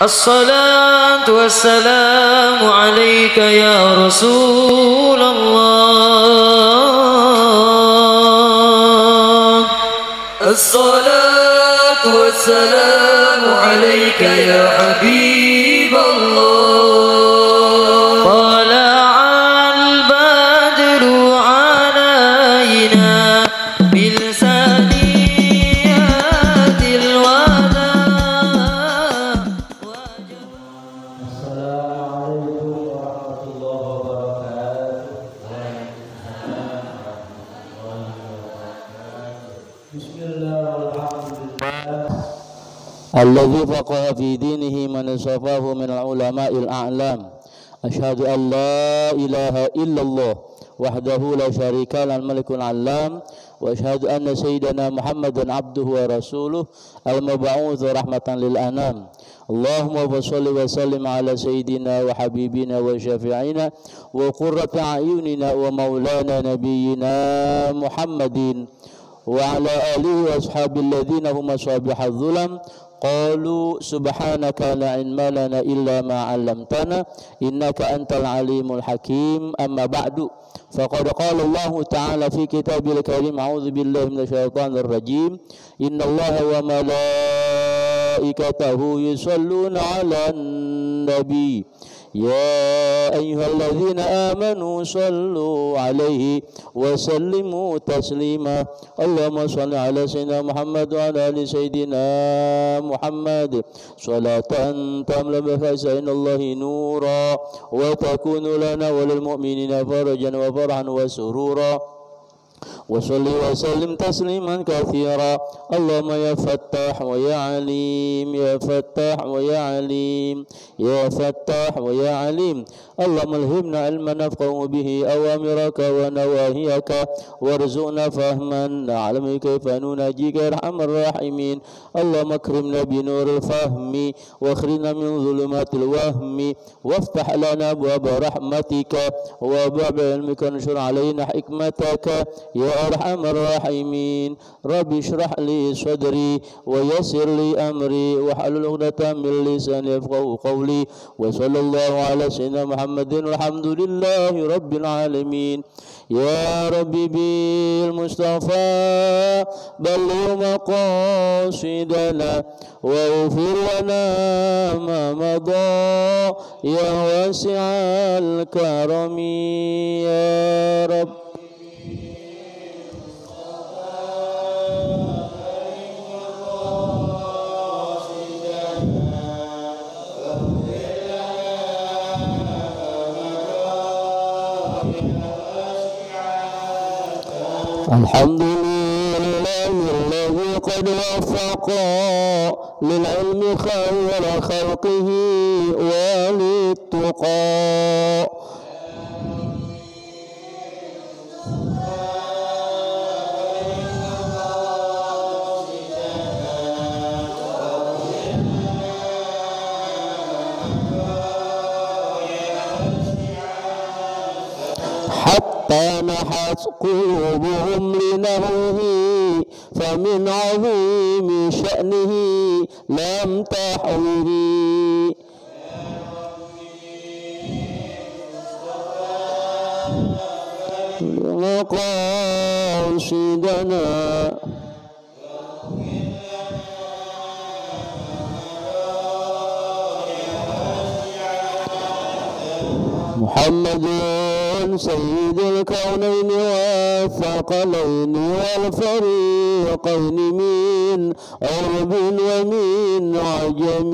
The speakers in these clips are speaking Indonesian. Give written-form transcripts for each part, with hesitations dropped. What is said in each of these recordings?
الصلاة والسلام عليك يا رسول الله. الصلاة والسلام عليك يا حبيب الله. طلع البدر علينا من ثنيات الوداع. السلام عليكم ورحمة الله وبركاته. بسم الله والحمد لله الذي فقه في دينه من صفاه من العلماء الأعلام. أشهد أن لا إله إلا الله وحده لا شريك له الملك العلام، وأشهد أن سيدنا محمدا عبده ورسوله المبعوث رحمة للأنام. اللهم صل وسلم على سيدنا وحبيبنا وشفيعنا وقرة أعيننا ومولانا نبينا محمد وعلى آله وأصحابه الذين هم صابح الظلم. قالوا سبحانك لا علم لنا إلا ما علمتنا إنك أنت العليم الحكيم. أما بعد، فقد قال الله تعالى في كتابه الكريم: أعوذ بالله من الشيطان الرجيم. إن الله وملائكته يصلون على النبي يا أيها الذين آمنوا صلوا عليه وسلموا تسليما. اللهم صل على سيدنا محمد وعلى آل سيدنا محمد صلاة تملأ بخزائن الله نورا وتكون لنا وللمؤمنين فرجا وفرحا وسرورا. وصلي وسلم تسليما كثيرا. اللهم يا فتاح ويا عليم، يا فتاح ويا عليم، يا فتاح ويا عليم. اللهم الهمنا علما نفقه به أوامرك ونواهيك، وارزقنا فهما نعلم كيف نناجيك يا أرحم الراحمين. اللهم اكرمنا بنور الفهم واخرجنا من ظلمات الوهم، وافتح لنا أبواب رحمتك وباب علمك، وانشر علينا حكمتك يا أرحم الراحمين. رب اشرح لي صدري ويسر لي أمري واحلل عقدة من لساني يفقهوا قولي. وصلى الله على سيدنا محمد والحمد لله رب العالمين. يا ربي بالمصطفى بلغ مقاصدنا واغفر لنا ما مضى يا واسع الكرم يا رب. الحمد لله الذي قد وفق للعلم خير خلقه وللتقى. حتى نحت قلوبهم لنهوه فمن عظيم شأنه لم تحوه. مقاصدنا محمد سيد الكونين والثقلين والفريقين من عرب ومن عجم.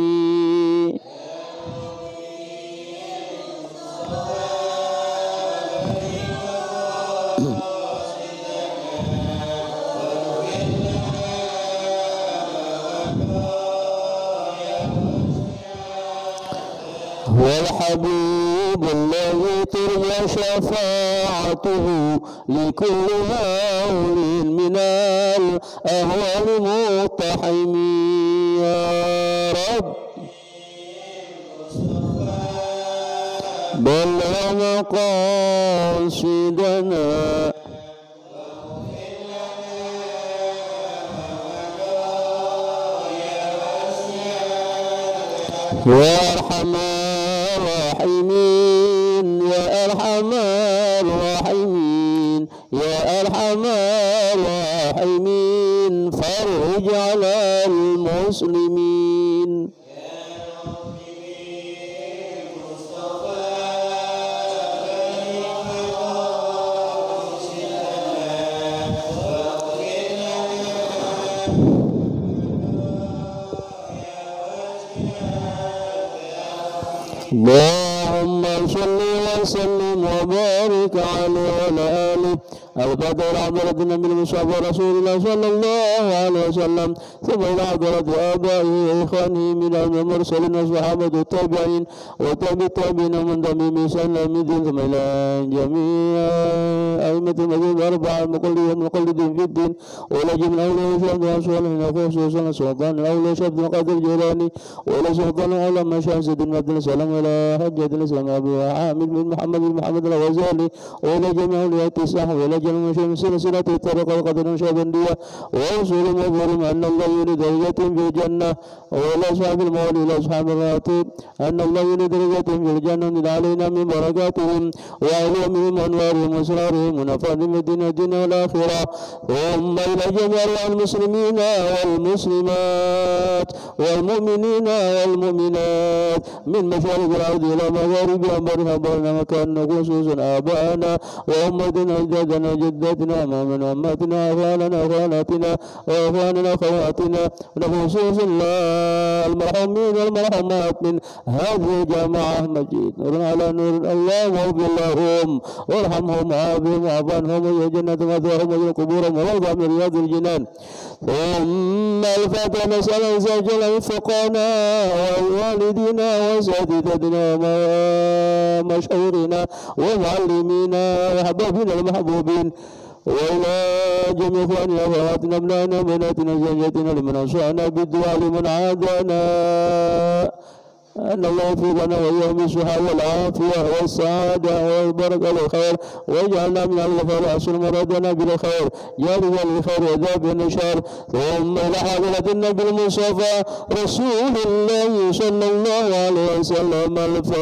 هو الحبيب الذي ترجى شفاعته لكل هول من الأهوال مقتحم يا رب. بلغ مقاصدنا يا أرحم الراحمين يا أرحم الراحمين يا أرحم الراحمين فرج على المسلمين اللهم صل وسلم وبارك عليه وعلى آله القدر حضرة النبي المصطفى رسول الله صلى الله عليه وسلم ثم إلى حضرة آبائه وإخوانه من المرسلين والصحابة والتابعين وتابع التابعين ومن تبعهم بإحسان إلى يوم الدين ثم إلى جميع أئمة المسجد الأربعة المقلدين في الدين وإلى جميع أولياء الإسلام والصالحين خصوصا سلطان الأولياء شيخ عبد القادر الجيلاني وإلى سلطان العلماء شيخ سيد بن عبد السلام وإلى حجة الإسلام أبو حامد بن محمد بن محمد الغزالي وإلى جميع أولياء التسعة وإلى جميع سلسلة الطريقة وقدر الشابندية ورسول مظهرهم أن الله يريد درجتهم في الجنة وإلى أصحاب المولى إلى أصحاب الراتب أن الله يريد درجتهم في الجنة ونزل علينا من بركاتهم وعلومهم وأنوارهم وأسرارهم ونفعهم الدين والآخرة ثم إلى جميع المسلمين والمسلمات والمؤمنين والمؤمنات من مشارق الأرض إلى مغاربها برها برنا مكان خصوصا آباءنا وأمتنا أجدادنا جداتنا أمامنا أماتنا أخواننا أخواناتنا وأخواننا أخواتنا خصوصا المرحومين والمرحومات من هذه الجماعة مجيد نور على نور الله واغفر لهم وارحمهم وعافهم واعف عنهم وجعل جنة مثواهم وجعل قبورهم ووضع من رياض الجنان ثم الفاتحة نسأل الله جل وفقنا ووالدينا وأساتذتنا ومشايخنا ومعلمينا وأحبابنا المحبوبين وإلى جميع إخواننا وأخواتنا أبنائنا وبناتنا زوجاتنا لمن أنصانا بالدعاء لمن عادانا أن الله يوفقنا وإياهم بالصحة والعافية والسعادة والبركة والخير واجعلنا من الخير وأحسن مرادنا بالخير جعلنا للخير وذابنا الشر ثم إلى حضرة النبي المصطفى رسول الله صلى الله عليه وسلم الفاتحة.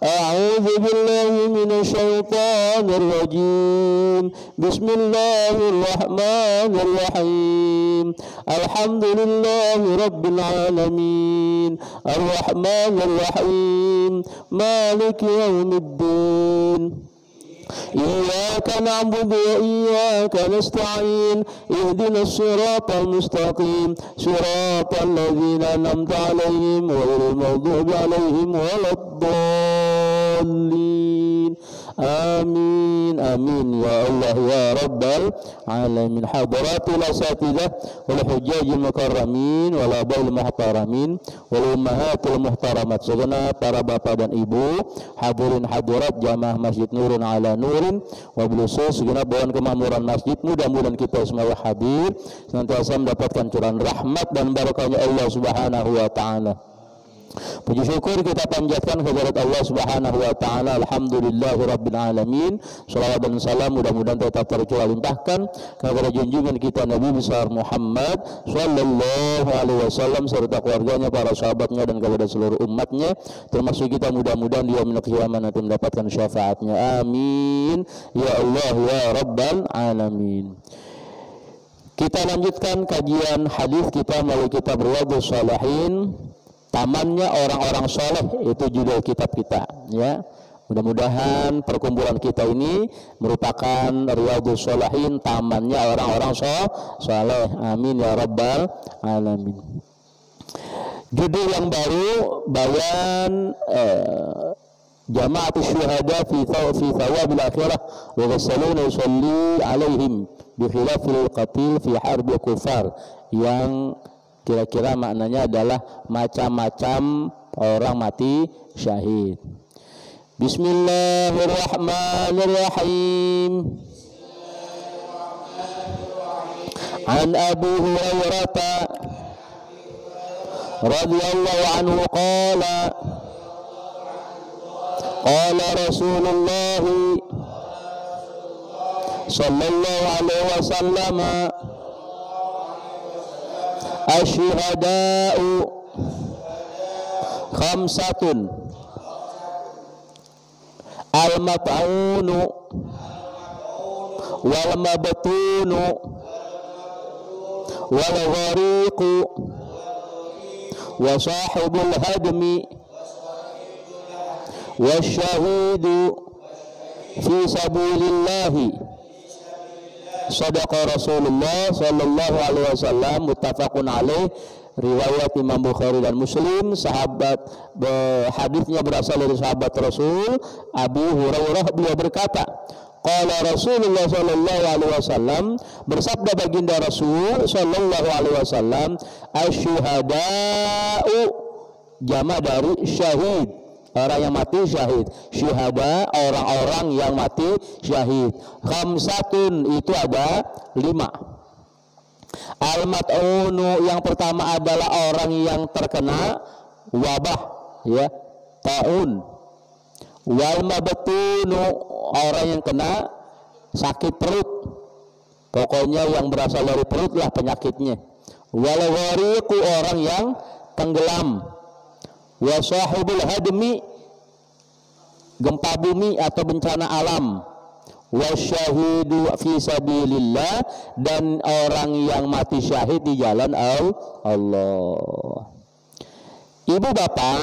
أعوذ بالله من الشيطان الرجيم بسم الله الرحمن الرحيم الحمد لله رب العالمين الرحمن الرحيم مالك يوم الدين إياك نعبد وإياك نستعين اهدنا الصراط المستقيم صراط الذين أنعمت عليهم غير المغضوب عليهم ولا الضالين آمين آمين يا الله يا رب العالمين. حضرات الأساتذة والحجاج المكرمين والآباء المحترمين والأمهات المحترمات, segenap para bapak dan ibu, hadirin hadirat jamaah Masjid Nurun ala Nurin, wabil khusus segenap bawahan kemakmuran masjid, mudah-mudahan kita semua hadir senantiasa mendapatkan curahan rahmat dan barakahnya Allah Subhanahu wa taala. Puji syukur kita panjatkan kehadirat Allah Subhanahu wa taala. Alhamdulillahirabbil alamin. Shalawat dan salam mudah-mudahan tetap tercurah limpahkan kepada junjungan kita Nabi besar Muhammad sallallahu alaihi wasallam serta keluarganya, para sahabatnya dan kepada seluruh umatnya, termasuk kita mudah-mudahan di yaumil qiyamah nanti mendapatkan syafaatnya. Amin ya Allah ya rabbal alamin. Kita lanjutkan kajian hadis kita melalui kitab Riyadhus Shalihin, tamannya orang-orang soleh, itu judul kitab kita ya. Mudah-mudahan perkumpulan kita ini merupakan Riyadhus Shalihin, tamannya orang-orang soleh. Amin ya rabbal alamin. Judul yang baru, bayan jama'atus syuhada fi thawabil akhirah wa ghassaluna yusalli alaihim bi khilafil qatil fi harbil kufar, yang kira-kira maknanya adalah macam-macam orang mati syahid. Bismillahirrahmanirrahim. An Abu Hurairah radhiyallahu anhu qala qala Rasulullah sallallahu alaihi wasallam Asyhada'u khamsatun. Al-mat'unu wal mabtunu wal ghariqu wa sahibul hadmi wasyahidu fi sabilillahi. Sadaqa Rasulullah sallallahu alaihi wasallam. Muttafaqun alaih. Riwayat Imam Bukhari dan Muslim. Sahabat hadisnya berasal dari sahabat Rasul Abu Hurairah. Beliau berkata, qala Rasulullah sallallahu alaihi wasallam, bersabda baginda Rasul sallallahu alaihi wasallam, asyuhada'u, jama dari syahid, orang yang mati syahid. Syuhada, orang-orang yang mati syahid. Khamsatun, itu ada 5. Al-mat'unu, yang pertama adalah orang yang terkena wabah, ya, taun. Wal mabtunu, orang yang kena sakit perut, pokoknya yang berasal dari perut lah penyakitnya. Wal ghariqu, orang yang tenggelam. Wa sahibul hadmi, gempa bumi atau bencana alam. Wasyahidu fi sabilillah, dan orang yang mati syahid di jalan Allah. Ibu bapak,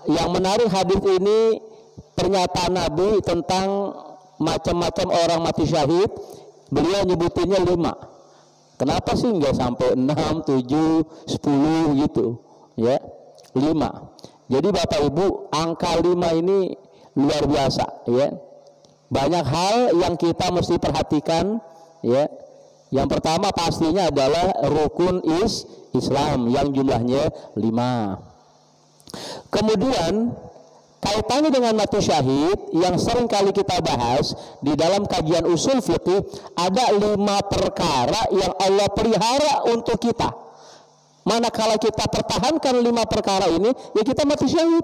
yang menarik hadis ini pernyataan Nabi tentang macam-macam orang mati syahid. Beliau nyebutinnya 5. Kenapa sih nggak sampai 6, 7, 10 gitu, ya? 5. Jadi bapak ibu, angka 5 ini luar biasa, ya. Banyak hal yang kita mesti perhatikan, ya. Yang pertama pastinya adalah rukun Islam yang jumlahnya 5. Kemudian kaitannya dengan mati syahid yang sering kali kita bahas di dalam kajian usul fikih, ada 5 perkara yang Allah pelihara untuk kita. Manakala kita pertahankan 5 perkara ini, ya kita mati syahid.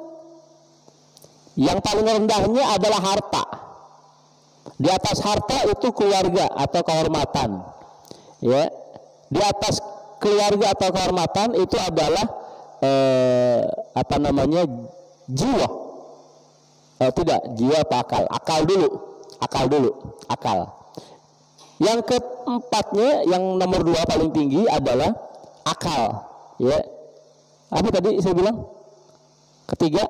Yang paling rendahnya adalah harta. Di atas harta itu keluarga atau kehormatan, ya. Di atas keluarga atau kehormatan itu adalah jiwa. Tidak, jiwa apa akal? Akal dulu. Yang keempatnya, yang nomor 2 paling tinggi adalah akal, ya. Apa tadi saya bilang? Ketiga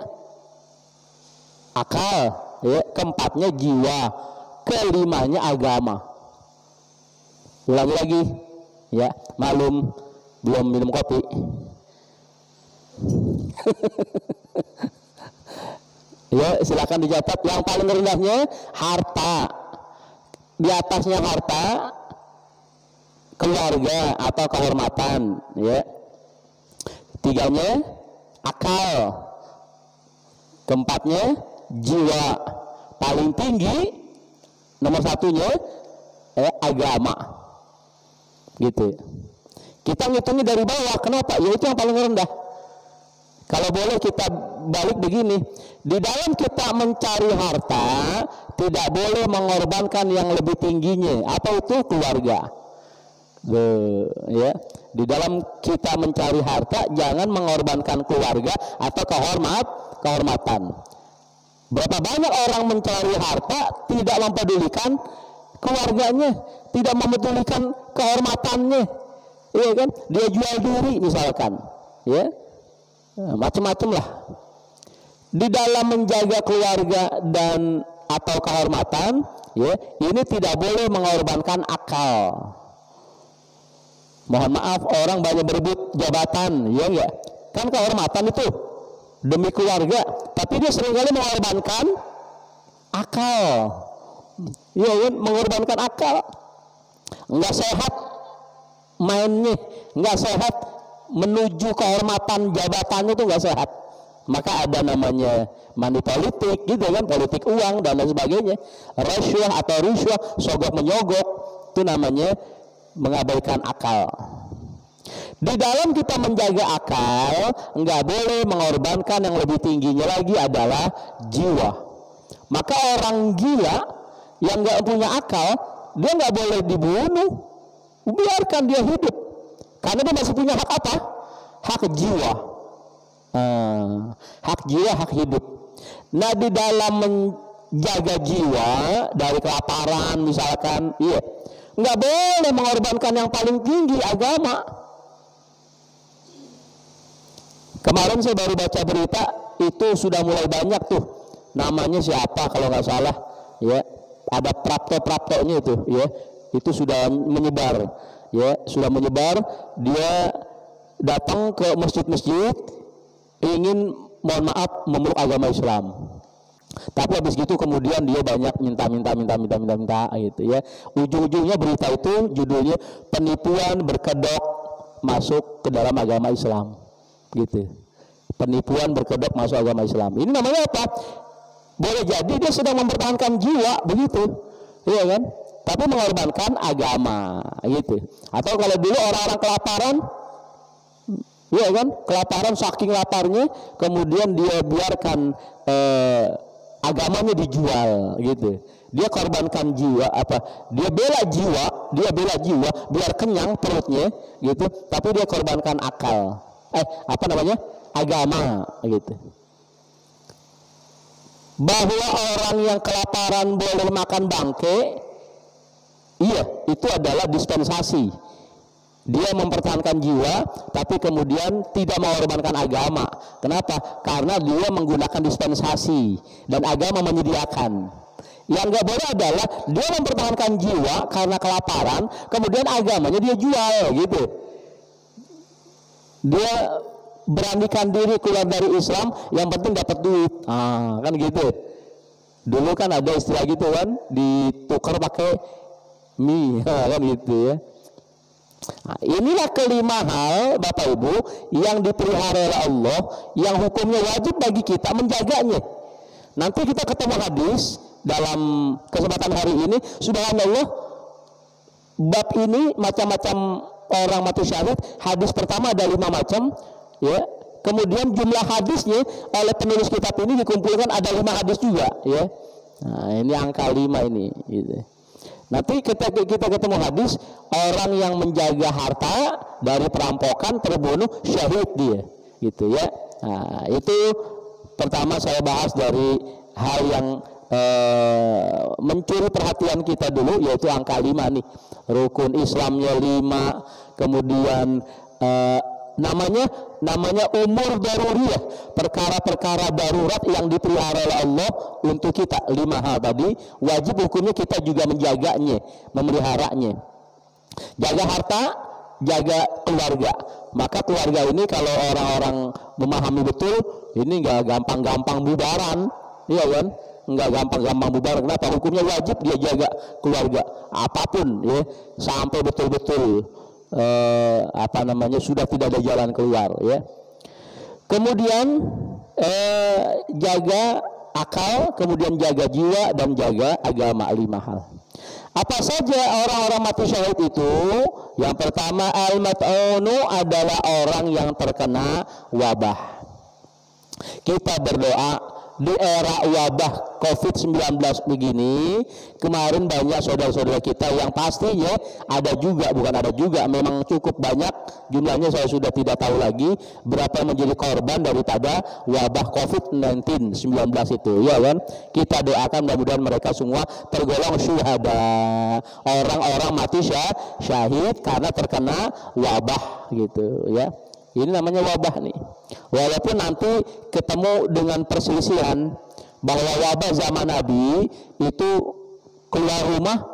akal, ya. Keempatnya jiwa. Kelimanya agama. Ulangi lagi, ya. Malum belum minum kopi. Ya, silakan dicatat. Yang paling rendahnya harta, di atasnya harta, keluarga atau kehormatan, ya. Tiganya akal, keempatnya jiwa, paling tinggi nomor 1-nya agama, gitu. Kita ngitungnya dari bawah. Kenapa? Ya itu yang paling rendah. Kalau boleh kita balik begini, di dalam kita mencari harta tidak boleh mengorbankan yang lebih tingginya. Apa itu? Keluarga. Ya, di dalam kita mencari harta jangan mengorbankan keluarga atau kehormatan. Berapa banyak orang mencari harta tidak mempedulikan keluarganya, tidak mempedulikan kehormatannya, iya kan? Dia jual diri misalkan, ya, macam-macam lah. Di dalam menjaga keluarga dan atau kehormatan, ya, ini tidak boleh mengorbankan akal. Mohon maaf, orang banyak berebut jabatan, ya enggak? Kan kehormatan itu demi keluarga, tapi dia seringkali mengorbankan akal, ya kan? Mengorbankan akal, nggak sehat mainnya, nggak sehat menuju kehormatan jabatannya, itu nggak sehat. Maka ada namanya money politik, gitu kan, politik uang dan lain sebagainya, rasuah atau riswah, sogok menyogok, itu namanya mengabaikan akal. Di dalam kita menjaga akal, nggak boleh mengorbankan yang lebih tingginya lagi adalah jiwa. Maka orang gila yang nggak punya akal, dia nggak boleh dibunuh, biarkan dia hidup, karena dia masih punya hak apa? hak jiwa. Hak jiwa, hak hidup. Nah, di dalam menjaga jiwa dari kelaparan misalkan, iya, nggak boleh mengorbankan yang paling tinggi, agama. Kemarin saya baru baca berita, itu sudah mulai banyak tuh, namanya siapa kalau nggak salah, ya, ada prapto-praptonya itu, ya, itu sudah menyebar, ya, sudah menyebar. Dia datang ke masjid-masjid, ingin, mohon maaf, memeluk agama Islam. Tapi habis gitu kemudian dia banyak minta gitu, ya. Ujung-ujungnya berita itu judulnya penipuan berkedok masuk ke dalam agama Islam, gitu. Penipuan berkedok masuk agama Islam. Ini namanya apa? Boleh jadi dia sedang mempertahankan jiwa, begitu, iya kan? Tapi mengorbankan agama, gitu. Atau kalau dulu orang-orang kelaparan, iya kan, kelaparan saking laparnya, kemudian dia biarkan agamanya dijual, gitu. Dia korbankan jiwa, dia bela jiwa biar kenyang perutnya, gitu. Tapi dia korbankan akal, agama, gitu. Bahwa orang yang kelaparan boleh makan bangke, iya, itu adalah dispensasi. Dia mempertahankan jiwa, tapi kemudian tidak mengorbankan agama. Kenapa? Karena dia menggunakan dispensasi dan agama menyediakan. Yang nggak boleh adalah dia mempertahankan jiwa karena kelaparan, kemudian agamanya dia jual, gitu. Dia beranikan diri keluar dari Islam, yang penting dapat duit, kan gitu. Dulu kan ada istilah gitu kan, ditukar pakai mie, kan gitu ya. Nah, inilah kelima hal, Bapak Ibu, yang dipelihara oleh Allah, yang hukumnya wajib bagi kita menjaganya. Nanti kita ketemu hadis dalam kesempatan hari ini. Subhanallah, bab ini macam-macam orang mati syahid. Hadis pertama ada 5 macam, ya. Kemudian jumlah hadisnya oleh penulis kitab ini dikumpulkan ada 5 hadis juga, ya. Nah, ini angka 5 ini, gitu. Nanti kita ketemu hadis orang yang menjaga harta dari perampokan, terbunuh, syahid dia, gitu ya. Nah, itu pertama saya bahas dari hal yang mencuri perhatian kita dulu, yaitu angka 5 nih. Rukun Islamnya 5, kemudian namanya umur daruriyah, perkara-perkara darurat yang dipelihara oleh Allah untuk kita. 5 hal tadi wajib hukumnya kita juga menjaganya, memeliharanya. Jaga harta, jaga keluarga. Maka keluarga ini kalau orang-orang memahami betul, ini nggak gampang-gampang bubaran, iya kan? Nggak gampang-gampang bubaran. Kenapa? Hukumnya wajib dia jaga keluarga, apapun, ya, sampai betul-betul sudah tidak ada jalan keluar, ya. Kemudian jaga akal, kemudian jaga jiwa dan jaga agama. 5 hal. Apa saja orang-orang mati syahid itu? Yang pertama, al-mat'unu adalah orang yang terkena wabah. Kita berdoa di era wabah COVID-19 begini. Kemarin banyak saudara-saudara kita yang pastinya memang cukup banyak jumlahnya, saya sudah tidak tahu lagi berapa yang menjadi korban daripada wabah COVID-19 itu, ya kan? Kita doakan mudah-mudahan mereka semua tergolong syuhada, orang-orang mati syahid karena terkena wabah, gitu ya. Ini namanya wabah nih. Walaupun nanti ketemu dengan perselisihan bahwa wabah zaman Nabi itu keluar rumah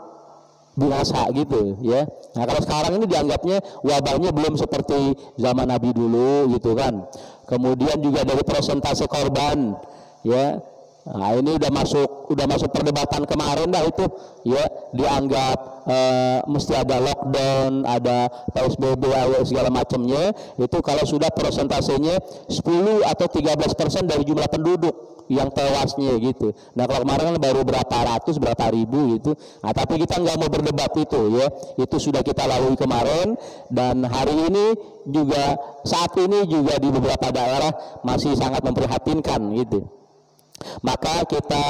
binasa, gitu ya. Nah, kalau sekarang ini dianggapnya wabahnya belum seperti zaman Nabi dulu, gitu kan. Kemudian juga dari persentase korban, ya. Nah, ini udah masuk perdebatan kemarin dah itu, ya, dianggap mesti ada lockdown, ada PSBB, segala macamnya. Itu kalau sudah persentasenya 10 atau 13% dari jumlah penduduk yang tewasnya, gitu. Nah, kalau kemarin baru berapa ratus, berapa ribu, gitu. Nah, tapi kita nggak mau berdebat itu, ya. Itu sudah kita lalui kemarin, dan hari ini juga, saat ini juga di beberapa daerah masih sangat memprihatinkan, gitu. Maka kita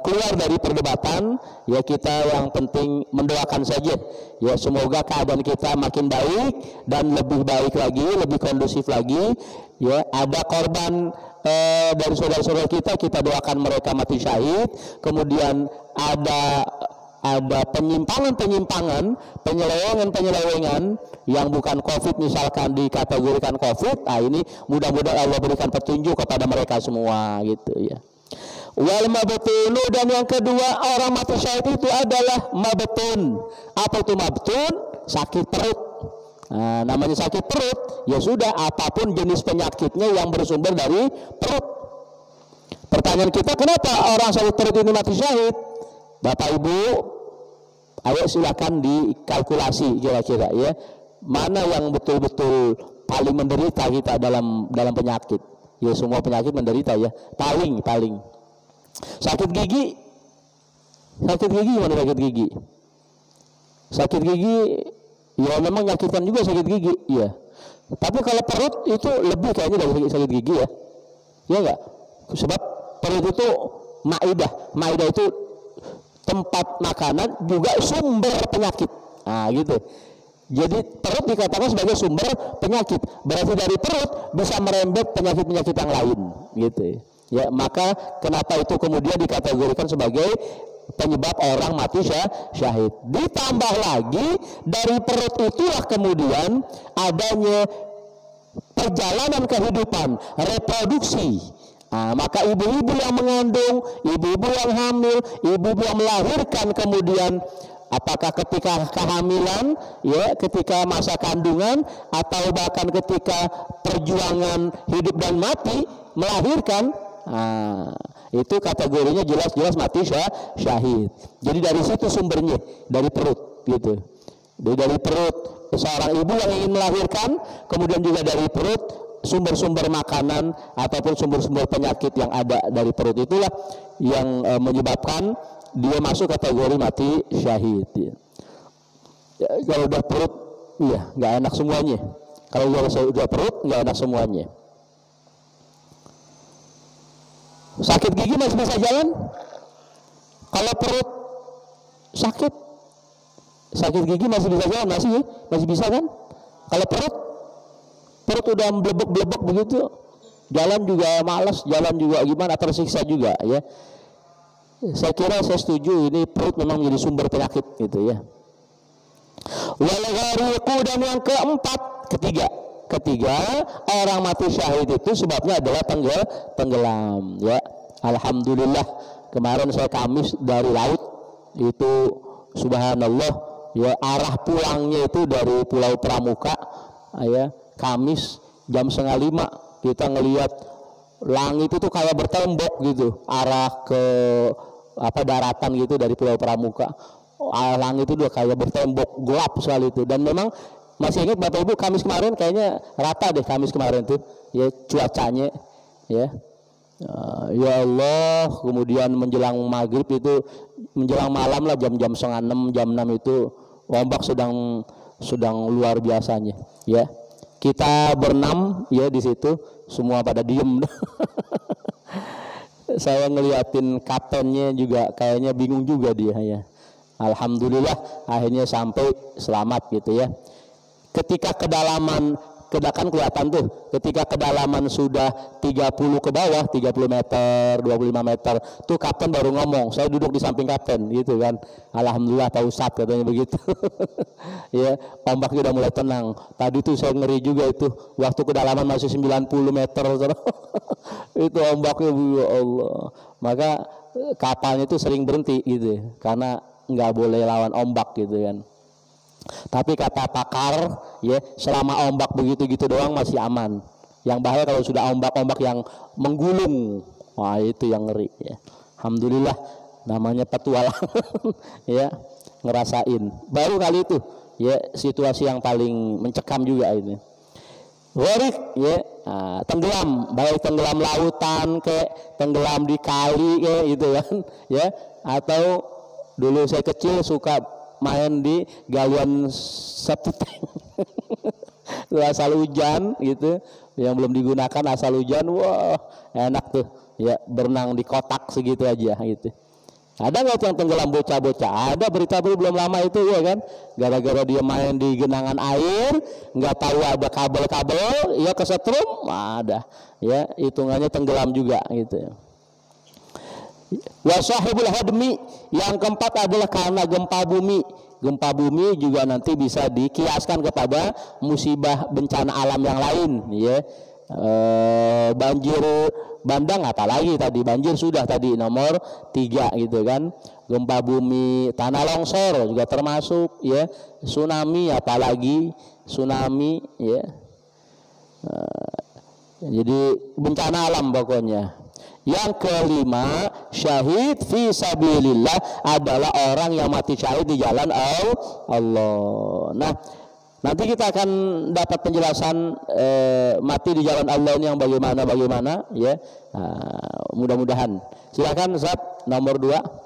keluar dari perdebatan, ya kita yang penting mendoakan saja, ya semoga keadaan kita makin baik dan lebih baik lagi, lebih kondusif lagi. Ya ada korban dari saudara-saudara kita doakan mereka mati syahid. Kemudian ada penyimpangan, penyelewengan yang bukan COVID, misalkan dikategorikan COVID. Nah ini mudah-mudahan Allah berikan petunjuk kepada mereka semua gitu ya. Wal mabtunu, dan yang kedua orang mati syahid itu adalah mabtun. Apa itu mabtun? Sakit perut. Nah, namanya sakit perut, ya sudah apapun jenis penyakitnya yang bersumber dari perut. Pertanyaan kita, kenapa orang sakit perut ini mati syahid? Bapak Ibu, ayo silakan dikalkulasi kira-kira ya. Mana yang betul-betul paling menderita kita dalam penyakit? Ya semua penyakit menderita ya. Paling sakit gigi. Sakit gigi mana sakit gigi? Sakit gigi ya memang nyakitan juga sakit gigi ya. Tapi kalau perut itu lebih kayaknya dari sakit gigi ya. Ya enggak? Sebab perut itu maidah itu tempat makanan, juga sumber penyakit. Nah gitu. Jadi perut dikatakan sebagai sumber penyakit. Berarti dari perut bisa merembet penyakit-penyakit yang lain gitu. Ya, maka kenapa itu kemudian dikategorikan sebagai penyebab orang mati syahid. Ditambah lagi dari perut itulah kemudian adanya perjalanan kehidupan, reproduksi. Nah, maka ibu-ibu yang mengandung, ibu-ibu yang hamil, ibu-ibu yang melahirkan, kemudian apakah ketika kehamilan, ya, ketika masa kandungan, atau bahkan ketika perjuangan hidup dan mati melahirkan, itu kategorinya jelas-jelas mati syahid. Jadi dari situ sumbernya, dari perut gitu. Dari perut seorang ibu yang ingin melahirkan, kemudian juga dari perut sumber-sumber makanan ataupun sumber-sumber penyakit yang ada dari perut, itulah yang menyebabkan dia masuk kategori mati syahid ya. Kalau udah perut iya nggak enak semuanya. Kalau udah perut nggak enak semuanya. Sakit gigi masih bisa jalan. Kalau perut sakit gigi masih bisa jalan, masih bisa kan? Kalau perut udah blebek begitu, jalan juga malas, jalan juga gimana, tersiksa juga ya. Saya kira saya setuju, ini perut memang menjadi sumber penyakit gitu ya. Wal ghariqu, dan yang ketiga orang mati syahid itu sebabnya adalah tenggelam ya. Alhamdulillah kemarin saya Kamis dari laut itu, subhanallah ya, arah pulangnya itu dari Pulau Pramuka ya, Kamis jam 4:30 kita ngelihat langit itu kayak bertembok gitu, arah ke daratan gitu dari Pulau Pramuka. Langit itu udah kayak bertembok, gelap sekali itu. Dan memang masih ingat Bapak Ibu, Kamis kemarin kayaknya rata deh Kamis kemarin tuh ya cuacanya ya. Ya Allah, kemudian menjelang maghrib itu, menjelang malam lah jam-jam 5:30, jam 6 itu ombak sedang luar biasanya ya. Kita berenam ya di situ, semua pada diem. Saya ngeliatin kaptennya juga kayaknya bingung juga dia ya. Alhamdulillah akhirnya sampai selamat gitu ya. Ketika kedalaman, kan kelihatan tuh, ketika kedalaman sudah 30 ke bawah, 30 meter, 25 meter, tuh kapten baru ngomong, saya duduk di samping kapten gitu kan. Alhamdulillah Pak Ustadz katanya begitu. Ya, ombaknya udah mulai tenang. Tadi tuh saya ngeri juga itu, waktu kedalaman masih 90 meter. Itu ombaknya, ya Allah. Maka kapalnya itu sering berhenti gitu ya, karena nggak boleh lawan ombak gitu kan. Tapi kata pakar ya, selama ombak begitu-gitu doang masih aman. Yang bahaya kalau sudah ombak-ombak yang menggulung, wah itu yang ngeri ya. Alhamdulillah namanya petualang ya, ngerasain baru kali itu ya, situasi yang paling mencekam juga ini. Warik ya, tenggelam, baik tenggelam lautan kayak tenggelam di kali kayak gitu kan ya, atau dulu saya kecil suka main di galian septic tank. asal hujan gitu, yang belum digunakan asal hujan, wah enak tuh ya berenang di kotak segitu aja gitu. Ada nggak yang tenggelam bocah-bocah? Ada, berita belum lama itu ya kan, gara-gara dia main di genangan air, nggak tahu ada kabel-kabel, ya kesetrum, ada, ya hitungannya tenggelam juga gitu. Wasahibul hadmi, yang keempat adalah karena gempa bumi. Gempa bumi juga nanti bisa dikiaskan kepada musibah bencana alam yang lain, ya. Banjir bandang apalagi tadi, banjir sudah tadi nomor 3 gitu kan. Gempa bumi, tanah longsor juga termasuk ya, tsunami apalagi tsunami ya. Jadi bencana alam pokoknya. Yang kelima, syahid fi sabilillah adalah orang yang mati syahid di jalan Allah. Nah, nanti kita akan dapat penjelasan mati di jalan Allah ini yang bagaimana ya. Mudah-mudahan. Silakan Ustaz nomor 2.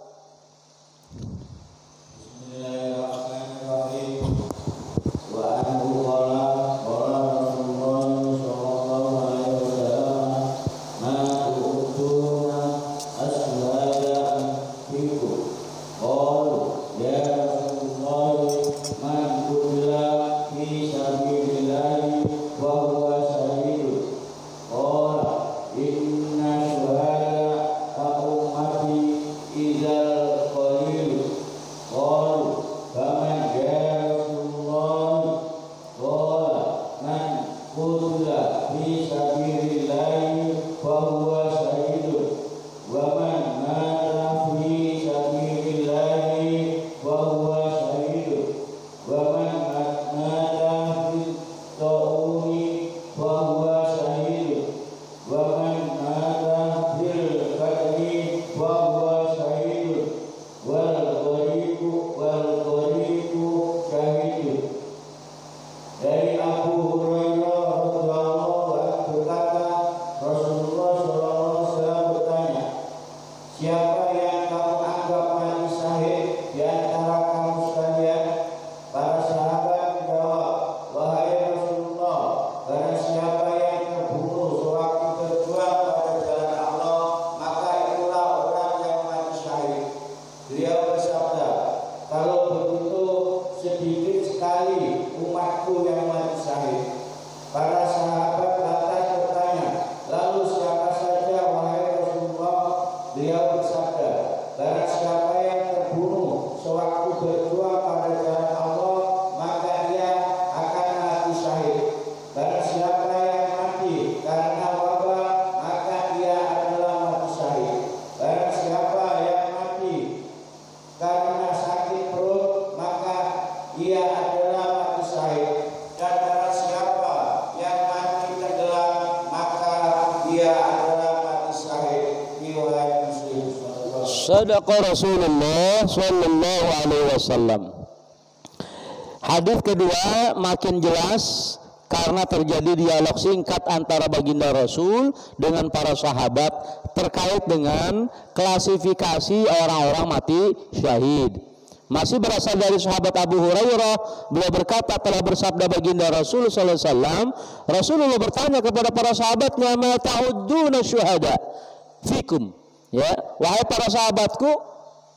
Sadaqa Rasulullah sallallahu alaihi wasallam. Hadis kedua makin jelas karena terjadi dialog singkat antara baginda Rasul dengan para sahabat terkait dengan klasifikasi orang-orang mati syahid. Masih berasal dari sahabat Abu Hurairah, beliau berkata telah bersabda baginda Rasul sallallahu alaihi wasallam, Rasulullah bertanya kepada para sahabatnya, "Ma ta'udduna syuhada fikum?" Ya, wahai para sahabatku,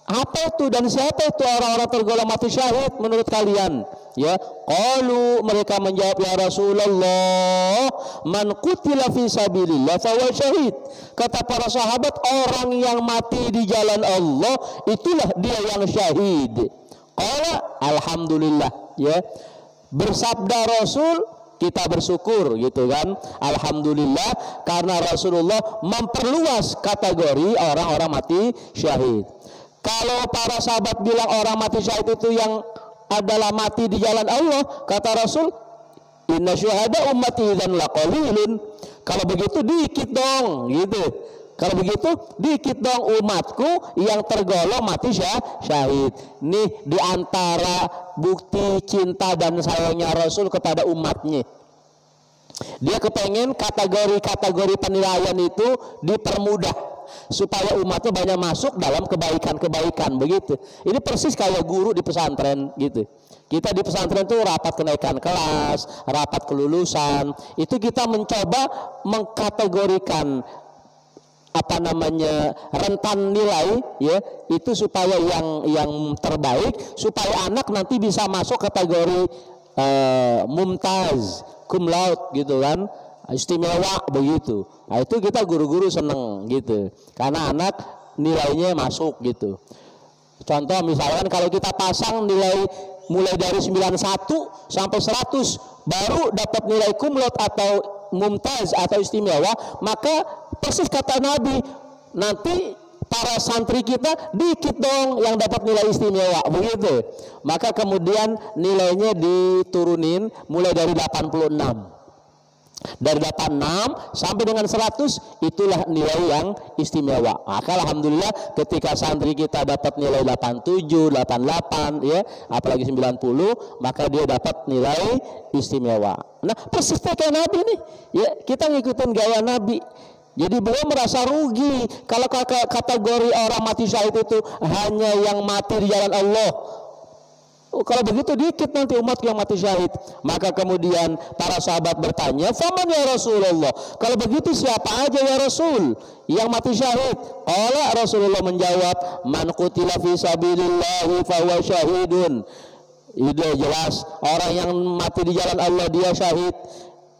apa itu dan siapa itu orang-orang tergolong mati syahid menurut kalian? Ya, qalu, mereka menjawab, ya Rasulullah, man qutila fi sabilillah fa huwa syahid. Kata para sahabat, orang yang mati di jalan Allah itulah dia yang syahid. Qala alhamdulillah, ya. Bersabda Rasul, kita bersyukur gitu kan, alhamdulillah, karena Rasulullah memperluas kategori orang-orang mati syahid. Kalau para sahabat bilang orang mati syahid itu yang adalah mati di jalan Allah, kata Rasul, inna syuhada ummati idzan laqalilun. Kalau begitu dikit dong gitu. Kalau begitu dikit dong umatku yang tergolong mati syahid. Nih diantara bukti cinta dan sayangnya Rasul kepada umatnya. Dia kepengen kategori-kategori penilaian itu dipermudah supaya umatnya banyak masuk dalam kebaikan-kebaikan begitu. Ini persis kayak guru di pesantren gitu. Kita di pesantren itu rapat kenaikan kelas, rapat kelulusan, itu kita mencoba mengkategorikan rentan nilai ya, itu supaya yang terbaik, supaya anak nanti bisa masuk kategori mumtaz, cum laude gitu kan, istimewa begitu. Nah, itu kita guru-guru seneng gitu, karena anak nilainya masuk gitu. Contoh misalkan kalau kita pasang nilai mulai dari 91 sampai 100 baru dapat nilai cum laude atau mumtaz atau istimewa, maka persis kata Nabi, nanti para santri kita dikit dong yang dapat nilai istimewa begitu. Maka kemudian nilainya diturunin mulai dari 86. Dari 86 sampai dengan 100 itulah nilai yang istimewa. Maka alhamdulillah ketika santri kita dapat nilai 87, 88 ya, apalagi 90, maka dia dapat nilai istimewa. Nah, persis kayak Nabi nih. Ya, kita ngikutin gaya Nabi. Jadi beliau merasa rugi kalau kategori orang mati syahid itu hanya yang mati di jalan Allah. Kalau begitu dikit nanti umat yang mati syahid. Maka kemudian para sahabat bertanya, "Faman ya Rasulullah? Kalau begitu siapa aja ya Rasul yang mati syahid?" Qala Rasulullah menjawab, "Man qutila fi sabilillahi fa huwa syahidun." Itu jelas, orang yang mati di jalan Allah dia syahid.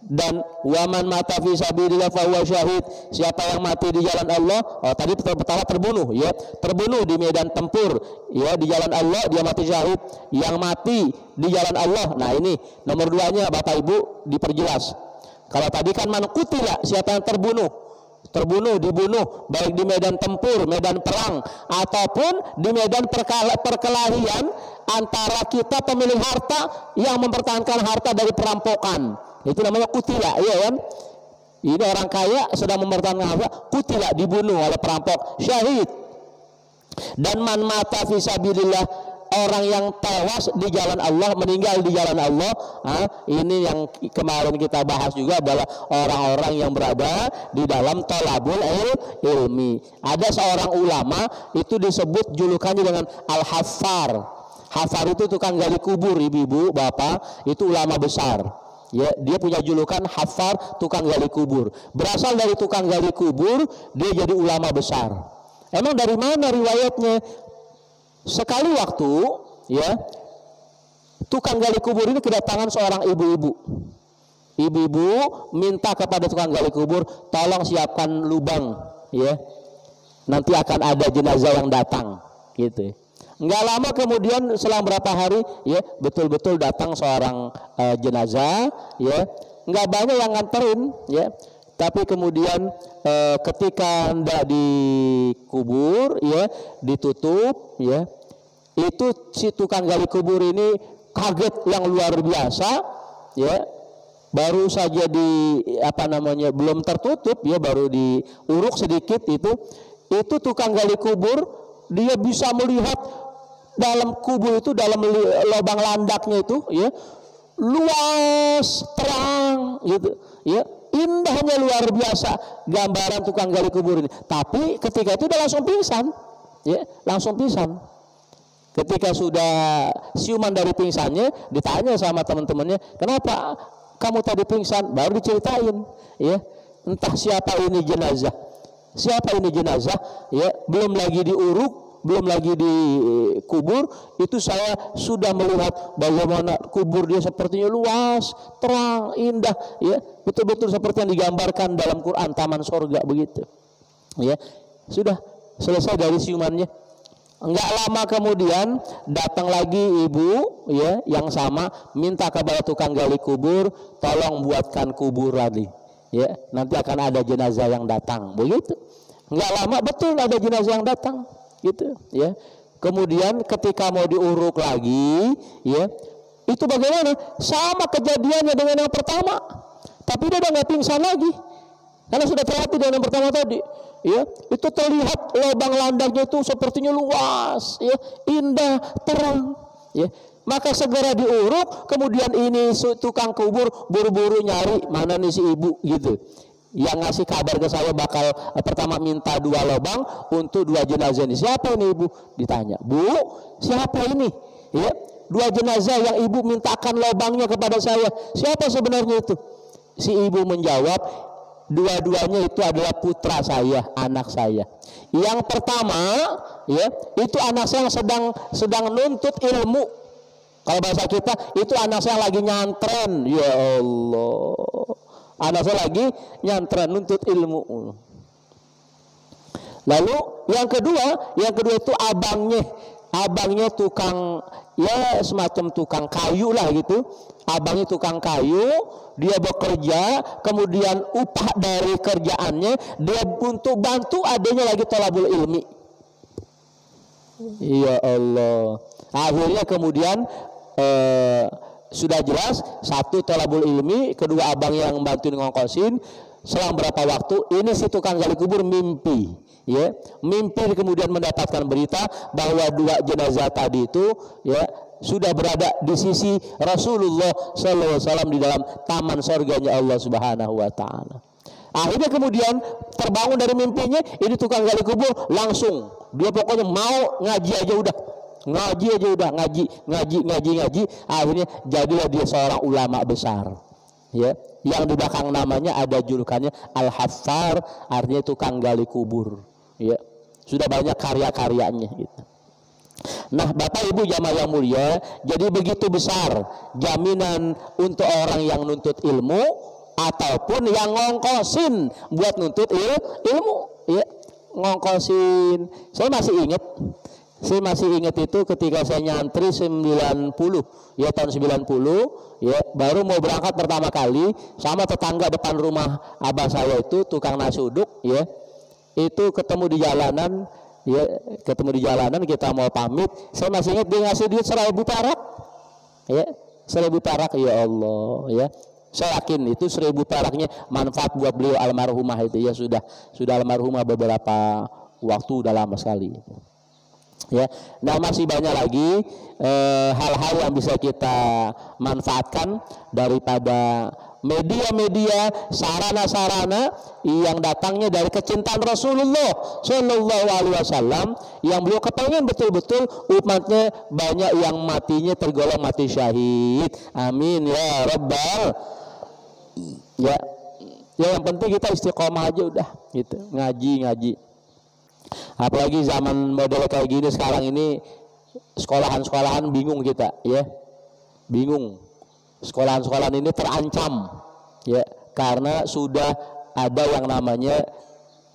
Dan waman mata fi sabilillah fa huwa syahid, siapa yang mati di jalan Allah, tadi pertama terbunuh ya, terbunuh di medan tempur ya, di jalan Allah dia mati syahid. Yang mati di jalan Allah, nah ini nomor 2-nya Bapak Ibu diperjelas. Kalau tadi kan man qutila, siapa yang terbunuh, dibunuh baik di medan tempur, medan perang, ataupun di medan perkelahian antara kita pemilik harta yang mempertahankan harta dari perampokan. Itu namanya kutila, ya kan? Ini orang kaya sedang mempertahankan harta, kutila, dibunuh oleh perampok, syahid. Dan man mata fisabilillah, orang yang tewas di jalan Allah, meninggal di jalan Allah. Ini yang kemarin kita bahas juga adalah orang-orang yang berada di dalam thalabul ilmi. Ada seorang ulama itu disebut julukannya dengan al-haffar. Haffar itu tukang gali kubur, ibu-ibu, bapak, itu ulama besar. Ya, dia punya julukan Haffar, tukang gali kubur. Berasal dari tukang gali kubur, dia jadi ulama besar. Emang dari mana riwayatnya? Sekali waktu, ya, tukang gali kubur ini kedatangan seorang ibu-ibu. Ibu-ibu minta kepada tukang gali kubur, tolong siapkan lubang, ya. Nanti akan ada jenazah yang datang, gitu. Nggak lama kemudian selang berapa hari ya betul-betul datang seorang jenazah ya, nggak banyak yang nganterin ya, tapi kemudian ketika hendak dikubur ya, ditutup ya, itu si tukang gali kubur ini kaget yang luar biasa ya, baru saja belum tertutup ya, baru diuruk sedikit itu tukang gali kubur dia bisa melihat dalam kubur itu, dalam lubang landaknya itu ya, luas, terang gitu ya, indahnya luar biasa gambaran tukang gali kubur ini. Tapi ketika itu udah langsung pingsan ya, langsung pingsan. Ketika sudah siuman dari pingsannya, ditanya sama teman-temannya, "Kenapa kamu tadi pingsan?" Baru diceritain ya, entah siapa ini jenazah, ya, belum lagi diuruk, belum lagi dikubur, itu saya sudah melihat bagaimana kubur dia sepertinya luas, terang, indah ya, betul-betul seperti yang digambarkan dalam Quran, taman surga begitu ya. Sudah selesai dari siumannya. Enggak lama kemudian datang lagi ibu ya yang sama, minta kepada tukang gali kubur, tolong buatkan kubur lagi ya, nanti akan ada jenazah yang datang begitu. Enggak lama betul ada jenazah yang datang gitu ya. Kemudian ketika mau diuruk lagi ya, itu bagaimana? Sama kejadiannya dengan yang pertama, tapi dia udah nggak pingsan lagi karena sudah terlatih dengan yang pertama tadi ya. Itu terlihat lubang landaknya itu sepertinya luas ya, indah, terang ya. Maka segera diuruk. Kemudian ini tukang kubur buru-buru nyari mana nih si ibu gitu. Yang ngasih kabar ke saya bakal pertama minta 2 lubang untuk 2 jenazah ini. Siapa ini ibu? Ditanya, Bu, siapa ini? Ya, 2 jenazah yang ibu mintakan lubangnya kepada saya. Siapa sebenarnya itu? Si ibu menjawab, dua-duanya itu adalah putra saya, anak saya. Yang pertama, ya, itu anak saya yang sedang nuntut ilmu. Kalau bahasa kita, itu anak saya lagi nyantren. Ya Allah. Anak saya lagi nyantren nuntut ilmu. Lalu yang kedua itu abangnya tukang, ya semacam tukang kayu lah gitu. Abangnya tukang kayu, dia bekerja, kemudian upah dari kerjaannya dia untuk bantu adanya lagi thalabul ilmi. Ya Allah. Akhirnya kemudian sudah jelas, satu thalabul ilmi, kedua abang yang bantuin ngongkosin. Selang berapa waktu ini si tukang gali kubur mimpi, ya, mimpi kemudian mendapatkan berita bahwa 2 jenazah tadi itu, ya, sudah berada di sisi Rasulullah SAW di dalam taman surganya Allah Subhanahu wa taala. Akhirnya kemudian terbangun dari mimpinya, ini tukang gali kubur langsung dia pokoknya mau ngaji aja udah. Ngaji. Akhirnya jadilah dia seorang ulama besar, ya, yang di belakang namanya ada julukannya Al-Haffar, artinya tukang gali kubur, ya. Sudah banyak karya-karyanya gitu. Nah, Bapak Ibu jamaah yang mulia, jadi begitu besar jaminan untuk orang yang nuntut ilmu ataupun yang ngongkosin buat nuntut ilmu, ya, ngongkosin. Saya masih ingat itu ketika saya nyantri 90, ya, tahun 90, ya, baru mau berangkat pertama kali sama tetangga depan rumah abah saya itu tukang nasi uduk, ya. Itu ketemu di jalanan, ya, kita mau pamit. Saya masih ingat dia ngasih duit 1.000 perak, ya, 1.000 perak, ya Allah, ya. Saya yakin itu 1.000 peraknya manfaat buat beliau almarhumah itu, ya, sudah almarhumah beberapa waktu, udah lama sekali. Ya, nah masih banyak lagi hal-hal yang bisa kita manfaatkan daripada media-media, sarana-sarana yang datangnya dari kecintaan Rasulullah Shallallahu Alaihi Wasallam, yang beliau kepengen betul-betul umatnya banyak yang matinya tergolong mati syahid. Amin ya Rabbal. Ya, yang penting kita istiqomah aja udah, gitu, ngaji. Apalagi zaman model kayak gini sekarang ini, sekolahan bingung kita, ya, bingung. Sekolahan ini terancam, ya, karena sudah ada yang namanya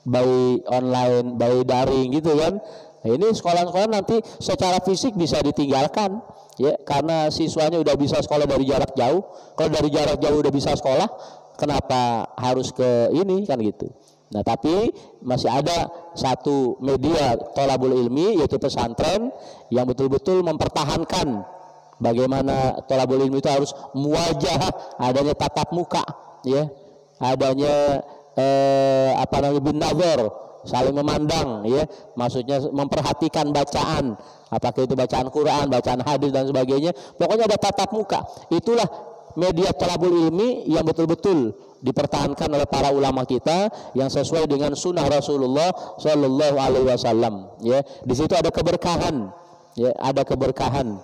by online, by daring gitu kan. Nah, ini sekolah nanti secara fisik bisa ditinggalkan, ya, karena siswanya udah bisa sekolah dari jarak jauh. Kalau dari jarak jauh udah bisa sekolah, kenapa harus ke ini kan gitu. Nah, tapi masih ada satu media thalabul ilmi, yaitu pesantren, yang betul-betul mempertahankan bagaimana thalabul ilmi itu harus muwajah, adanya tatap muka, ya, adanya bin nazar, saling memandang, ya, maksudnya memperhatikan bacaan, apakah itu bacaan Quran, bacaan hadis dan sebagainya, pokoknya ada tatap muka. Itulah media thalabul ilmi yang betul-betul dipertahankan oleh para ulama kita yang sesuai dengan sunnah Rasulullah Shallallahu Alaihi Wasallam. Ya, di situ ada keberkahan, ya, ada keberkahan.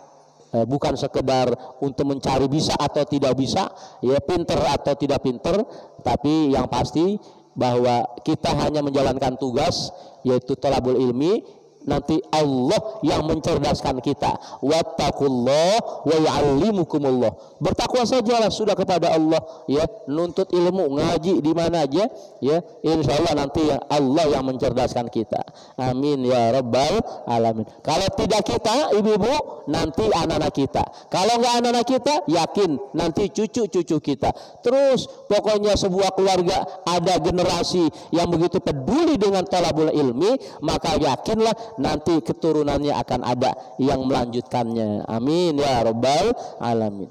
Bukan sekedar untuk mencari bisa atau tidak bisa, ya, pinter atau tidak pinter, tapi yang pasti bahwa kita hanya menjalankan tugas, yaitu thalabul ilmi. Nanti Allah yang mencerdaskan kita. Wattaqullah wa yu'allimukumullah. Bertakwa sajalah sudah kepada Allah, ya, nuntut ilmu, ngaji di mana aja, ya, insyaallah nanti Allah yang mencerdaskan kita. Amin ya rabbal alamin. Kalau tidak kita, ibu-ibu, nanti anak-anak kita. Kalau enggak anak-anak kita, yakin nanti cucu-cucu kita. Terus pokoknya sebuah keluarga ada generasi yang begitu peduli dengan thalabul ilmi, maka yakinlah nanti keturunannya akan ada yang melanjutkannya. Amin ya rabbal alamin.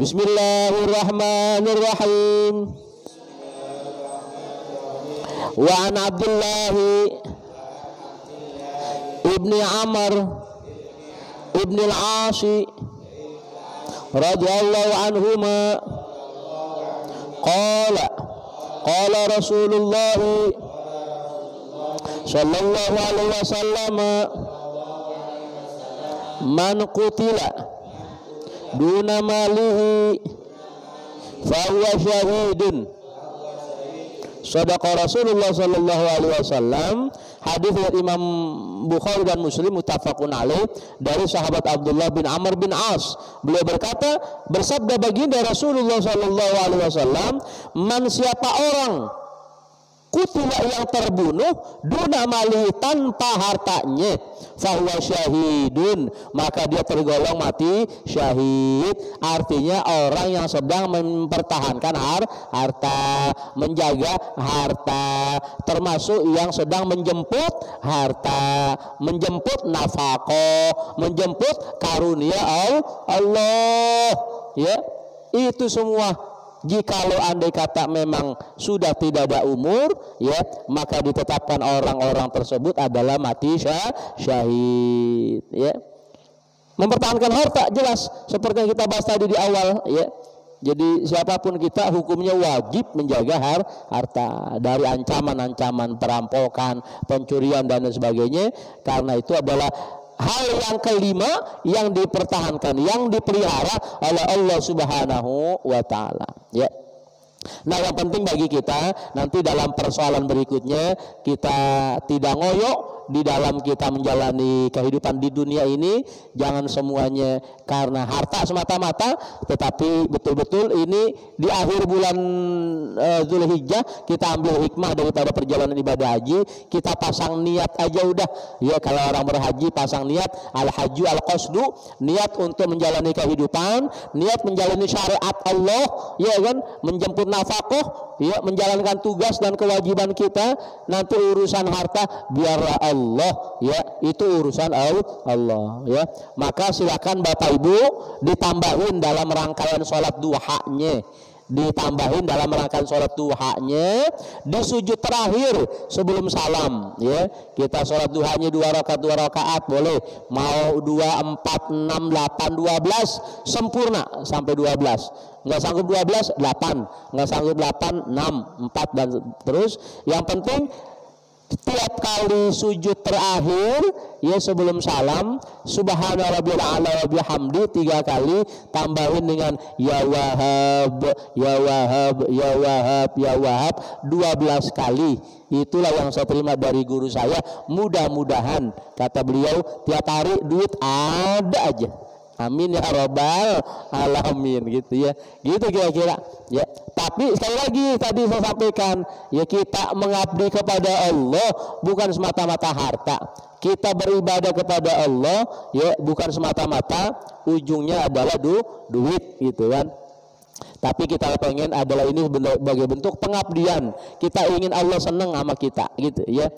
Bismillahirrahmanirrahim. Wa an Abdullah ibni Amr ibni al-Asi radhiyallahu anhuma qala qala Rasulullah sallallahu alaihi wasallam man qutila duna malihi fa huwa syahidun. Sadaqa Rasulullah sallallahu alaihi wasallam. Hadis dari Imam Bukhari dan Muslim muttafaqun alaih dari sahabat Abdullah bin Amr bin As. Beliau berkata, bersabda baginda Rasulullah sallallahu alaihi wasallam, man siapa orang kutila yang terbunuh duna mali tanpa hartanya fahuwa syahidun, maka dia tergolong mati syahid. Artinya orang yang sedang mempertahankan harta, menjaga harta, termasuk yang sedang menjemput harta, menjemput nafkah, menjemput karunia Allah, ya. Itu semua jikalau andai kata memang sudah tidak ada umur, ya, maka ditetapkan orang-orang tersebut adalah mati syahid, ya. Mempertahankan harta jelas seperti yang kita bahas tadi di awal, ya. Jadi siapapun kita hukumnya wajib menjaga harta dari ancaman-ancaman perampokan, pencurian dan sebagainya, karena itu adalah hal yang kelima yang dipertahankan, yang dipelihara oleh Allah Subhanahu wa taala, ya. Nah, yang penting bagi kita nanti dalam persoalan berikutnya kita tidak ngoyo di dalam kita menjalani kehidupan di dunia ini. Jangan semuanya karena harta semata-mata, tetapi betul-betul ini di akhir bulan Zulhijjah kita ambil hikmah daripada perjalanan ibadah haji. Kita pasang niat aja udah, ya. Kalau orang berhaji pasang niat, al-hajju al-qasdu, niat untuk menjalani kehidupan, niat menjalani syariat Allah, ya kan, menjemput nafkah, ya, menjalankan tugas dan kewajiban kita. Nanti urusan harta biarlah Allah, ya, itu urusan Allah, ya. Maka silakan Bapak Ibu ditambahin dalam rangkaian sholat duhanya, ditambahin dalam rangkaian sholat duhanya di sujud terakhir sebelum salam, ya. Kita sholat duhanya 2 rakaat boleh, mau 2, 4, 6, 8, 12 sempurna sampai 12. Nggak sanggup 12, 8, nggak sanggup 8, 6, 4 dan terus. Yang penting setiap kali sujud terakhir, ya, sebelum salam, subhana rabbiyal a'la wa bihamdi 3 kali, tambahin dengan ya wahab ya wahab ya wahab ya wahab 12 kali. Itulah yang saya terima dari guru saya. Mudah-mudahan, kata beliau, tiap hari duit ada aja. Amin ya rabbal alamin, gitu, ya. Gitu kira-kira, ya. Tapi sekali lagi tadi saya sampaikan, ya, kita mengabdi kepada Allah bukan semata-mata harta. Kita beribadah kepada Allah, ya, bukan semata-mata ujungnya adalah duit, gitu kan. Tapi kita pengen adalah ini sebagai bentuk pengabdian. Kita ingin Allah senang sama kita, gitu, ya.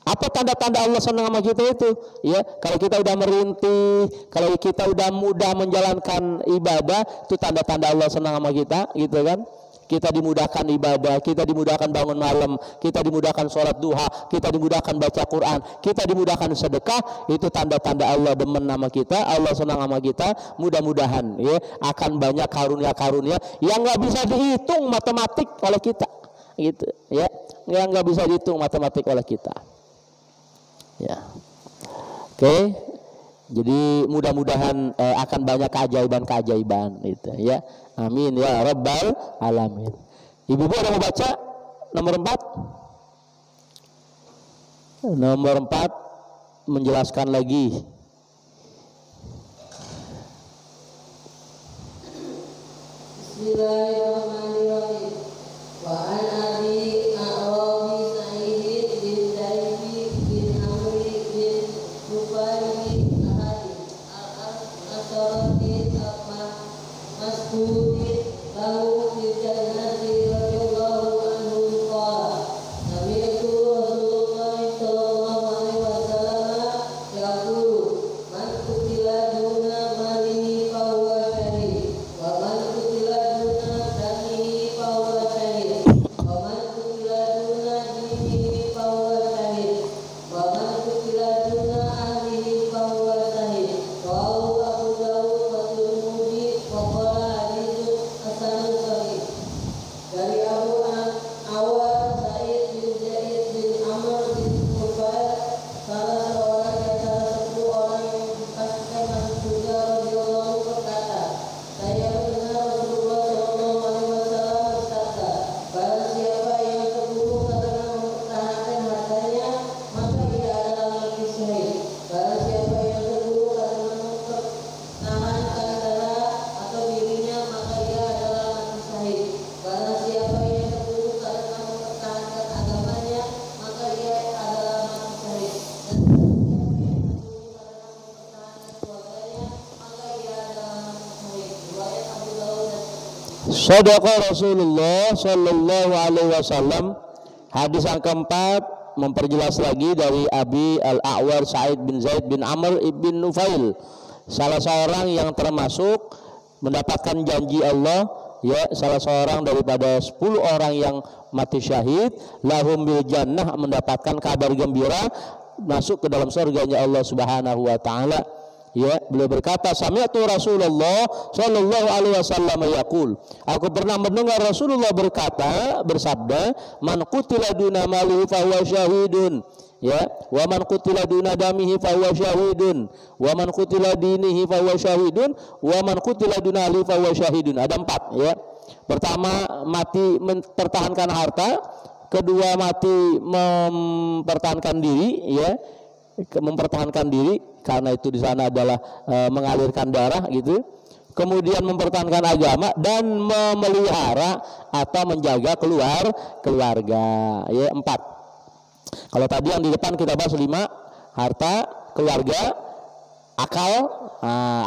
Apa tanda-tanda Allah senang sama kita itu? Ya, kalau kita udah merintih, kalau kita udah mudah menjalankan ibadah, itu tanda-tanda Allah senang sama kita, gitu kan? Kita dimudahkan ibadah, kita dimudahkan bangun malam, kita dimudahkan sholat duha, kita dimudahkan baca Quran, kita dimudahkan sedekah, itu tanda-tanda Allah demen sama kita, Allah senang sama kita. Mudah-mudahan, ya, akan banyak karunia-karunia yang nggak bisa dihitung matematik oleh kita, gitu, ya, yang nggak bisa dihitung matematik oleh kita. Ya, oke. Jadi mudah-mudahan akan banyak keajaiban-keajaiban, gitu, ya. Amin ya rabbal alamin. Ibu-ibu ada mau baca nomor 4? Nomor 4 menjelaskan lagi. Bismillahirrahmanirrahim. Wa an abi a'rabi sa'id bin Zaidi bin Amri bin Rufai ahadi al-asarati mas'udin lahu fil jannati radhiyallahu anhu qala sami'tu Rasulullah sallallahu alaihi wasallam yaqulu man qutila duna malihi fa huwa syahid wa man qutila duna damihi fa huwa syahid wa Shadaqa Rasulullah sallallahu alaihi wasallam. Hadis yang keempat memperjelas lagi dari Abi Al-A'war Sa'id bin Zaid bin Amr ibn Nufail, salah seorang yang termasuk mendapatkan janji Allah, ya, salah seorang daripada 10 orang yang mati syahid, lahum bil jannah, mendapatkan kabar gembira masuk ke dalam surganya Allah Subhanahu wa taala. Ya, beliau berkata, sami'tu Rasulullah sallallahu alaihi wasallam yaqul, aku pernah mendengar Rasulullah bersabda, man qutila duna malihi fa huwa syahidun, ya, wa man qutila duna damihi fa huwa syahidun, wa man qutila dinihi fa huwa syahidun, wa man qutila duna ali fa huwa syahidun. Ada 4, ya. Pertama, mati mempertahankan harta, kedua mati mempertahankan diri, ya, mempertahankan diri karena itu di sana adalah mengalirkan darah gitu. Kemudian mempertahankan agama dan memelihara atau menjaga keluarga, ya, 4. Kalau tadi yang di depan kita bahas 5, harta, keluarga, akal.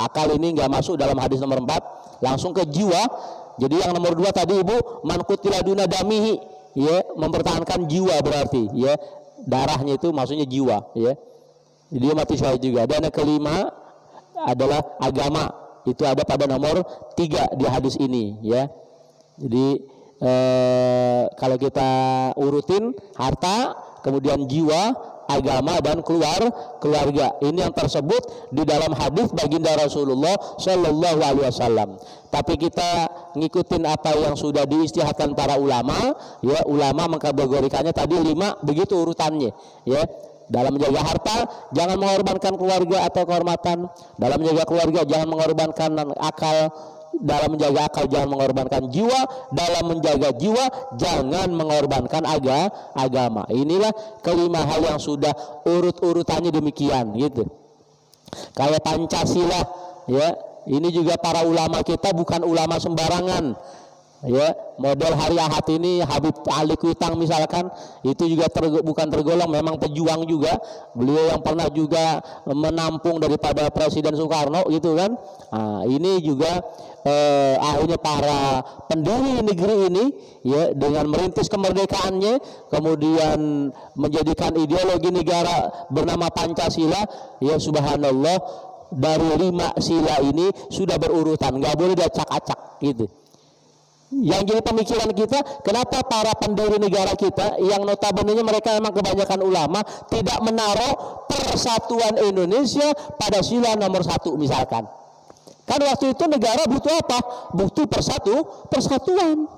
Akal ini nggak masuk dalam hadis nomor 4, langsung ke jiwa. Jadi yang nomor 2 tadi Ibu, man qutila duna damihi, ya, mempertahankan jiwa berarti, ya, darahnya itu maksudnya jiwa, ya. Dia mati syahid juga. Dan yang kelima adalah agama. Itu ada pada nomor 3 di hadis ini, ya. Jadi kalau kita urutin harta, kemudian jiwa, agama, dan keluarga. Ini yang tersebut di dalam hadis baginda Rasulullah Shallallahu Alaihi Wasallam. Tapi kita ngikutin apa yang sudah diistihadkan para ulama, ya. Ulama mengkategorikannya tadi 5 begitu urutannya, ya. Dalam menjaga harta jangan mengorbankan keluarga atau kehormatan, dalam menjaga keluarga jangan mengorbankan akal, dalam menjaga akal jangan mengorbankan jiwa, dalam menjaga jiwa jangan mengorbankan agama. Inilah kelima hal yang sudah urut-urutannya demikian, gitu. Kayak Pancasila, ya, ini juga para ulama kita bukan ulama sembarangan, ya. Model hari Ahad ini Habib Ali Kuitang misalkan, itu juga bukan tergolong, memang pejuang juga. Beliau yang pernah juga menampung daripada Presiden Soekarno, gitu kan. Ini juga akhirnya para pendiri negeri ini, ya, dengan merintis kemerdekaannya, kemudian menjadikan ideologi negara bernama Pancasila, ya, subhanallah, dari 5 sila ini sudah berurutan, nggak boleh diacak-acak, gitu. Yang jadi pemikiran kita, kenapa para pendiri negara kita yang notabene mereka memang kebanyakan ulama tidak menaruh persatuan Indonesia pada sila nomor 1 misalkan. Kan waktu itu negara butuh apa? Butuh persatuan.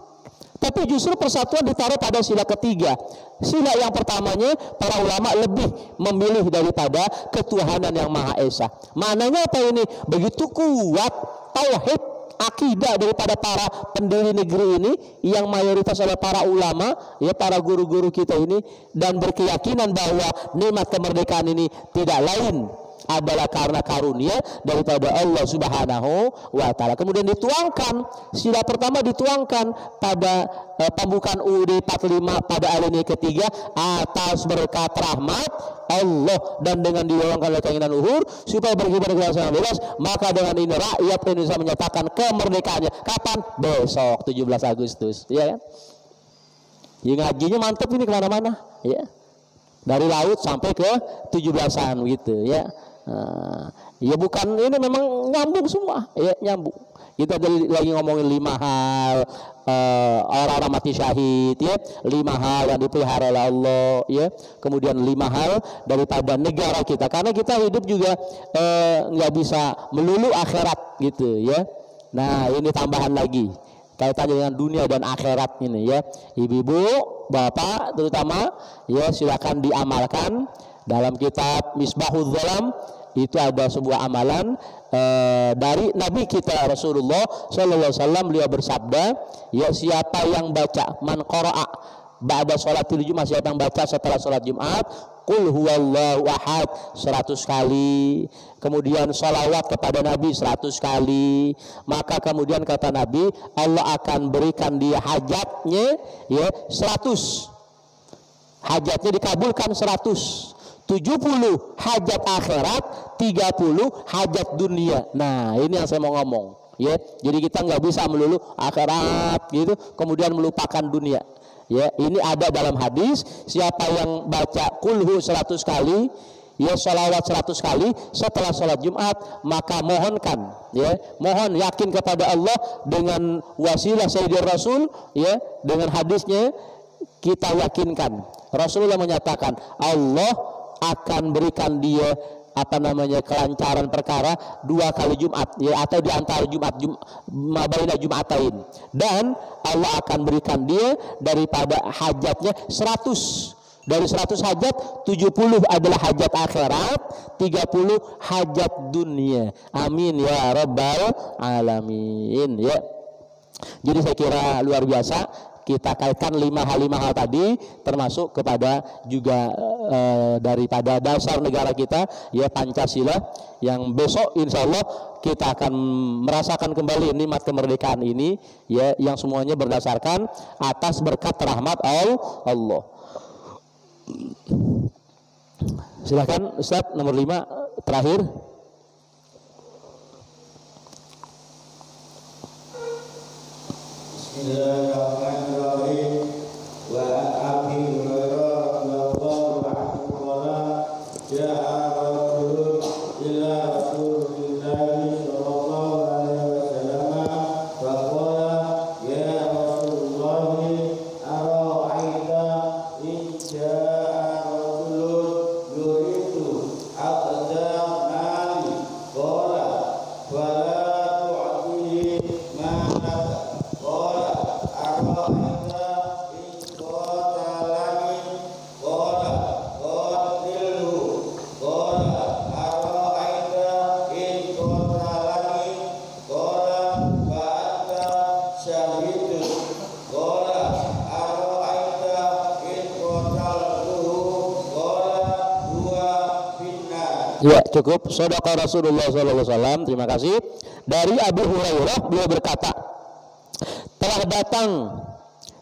Tapi justru persatuan ditaruh pada sila ketiga. Sila yang pertamanya para ulama lebih memilih daripada ketuhanan yang Maha Esa. Maknanya apa ini? Begitu kuat tauhid akidah daripada para pendiri negeri ini yang mayoritas adalah para ulama, ya, para guru-guru kita ini, dan berkeyakinan bahwa nikmat kemerdekaan ini tidak lain adalah karena karunia daripada Allah Subhanahu wa taala. Kemudian dituangkan, sila pertama dituangkan pada pembukaan UUD 45 pada alinea ketiga, atas berkat rahmat Allah dan dengan didoakan oleh keinginan luhur supaya berkibar kekuasaan bebas, maka dengan ini rakyat Indonesia menyatakan kemerdekaannya. Kapan? Besok 17 Agustus, ya kan? Ya, ngajinya mantep ini kemana-mana, ya, dari laut sampai ke 17-an gitu, ya. Ya bukan, ini memang nyambung semua, ya, nyambung. Kita lagi ngomongin 5 hal orang-orang mati syahid, ya, 5 hal yang dipelihara oleh Allah, ya. Kemudian 5 hal daripada negara kita, karena kita hidup juga nggak bisa melulu akhirat, gitu, ya. Nah, ini tambahan lagi kaitannya dengan dunia dan akhirat ini, ya. Ibu-ibu, bapak terutama, ya, silakan diamalkan. Dalam kitab Misbahul Zalam itu ada sebuah amalan dari Nabi kita Rasulullah sallallahu alaihi wasallam. Beliau bersabda, ya, siapa yang baca man qara'a ba'da sholatil Jumat, siapa yang baca setelah sholat Jumat qul huwallahu ahad 100 kali, kemudian sholawat kepada Nabi 100 kali, maka kemudian kata Nabi, Allah akan berikan dia hajatnya, ya, 100, hajatnya dikabulkan 100, 70 hajat akhirat, 30 hajat dunia. Nah, ini yang saya mau ngomong. Ya, jadi kita nggak bisa melulu akhirat gitu, kemudian melupakan dunia. Ya, ini ada dalam hadis, siapa yang baca kulhu 100 kali, ya sholawat 100 kali setelah sholat Jumat, maka mohonkan, ya, mohon yakin kepada Allah dengan wasilah Sayyidina Rasul, ya, dengan hadisnya kita yakinkan. Rasulullah menyatakan Allah akan berikan dia kelancaran perkara 2 kali Jumat, ya, atau di antara mabaina Jumatain, dan Allah akan berikan dia daripada hajatnya 100. Dari 100 hajat 70 adalah hajat akhirat, 30 hajat dunia. Amin ya rabbal alamin, ya. Jadi saya kira luar biasa kita kaitkan 5 hal tadi, termasuk kepada juga daripada dasar negara kita, ya, Pancasila, yang besok insya Allah kita akan merasakan kembali nikmat kemerdekaan ini, ya, yang semuanya berdasarkan atas berkat rahmat Allah. Silakan Ustaz, nomor 5 terakhir. Bismillahirrahmanirrahim. Wa Abi Hurairah radhiyallahu anhu qala ja'a rajulun ila Rasulillahi sallallahu alaihi wasallam fa qala ya Rasulullah ara'aita in ja'a rajulun yuridu aqda mali qala wala tu'tihi ma Ya, cukup. Shadaqa Rasulullah SAW. Terima kasih. Dari Abu Hurairah, beliau berkata, telah datang